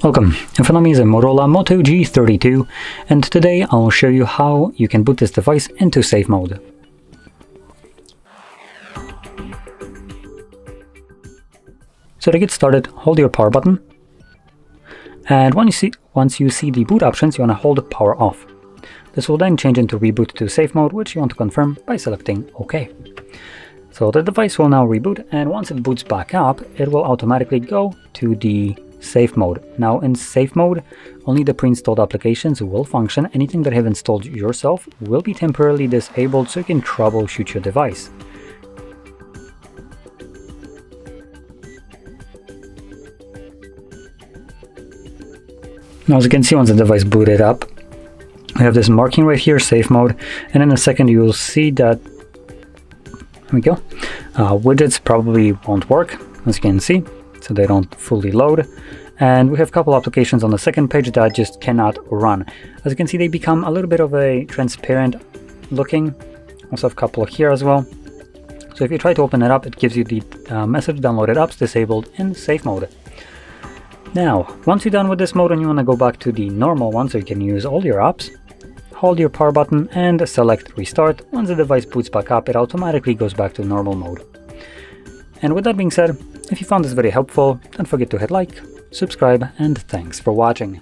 Welcome, in front of me is a Motorola Moto G32, and today I will show you how you can boot this device into safe mode. So to get started, hold your power button, and once you see the boot options, you want to hold power off. This will then change into reboot to safe mode, which you want to confirm by selecting OK. So the device will now reboot, and once it boots back up, it will automatically go to the safe mode. Now in safe mode, only the pre-installed applications will function. Anything that you have installed yourself will be temporarily disabled so you can troubleshoot your device. Now as you can see, once the device booted up, we have this marking right here, safe mode, and in a second you will see that, there we go, widgets probably won't work, as you can see, so they don't fully load. And we have a couple applications on the second page that just cannot run. As you can see, they become a little bit of a transparent looking. Also have a couple here as well. So if you try to open it up, it gives you the message downloaded apps disabled in safe mode. Now, once you're done with this mode and you want to go back to the normal one so you can use all your apps, hold your power button and select restart. Once the device boots back up, it automatically goes back to normal mode. And with that being said, if you found this video helpful, don't forget to hit like, subscribe, and thanks for watching.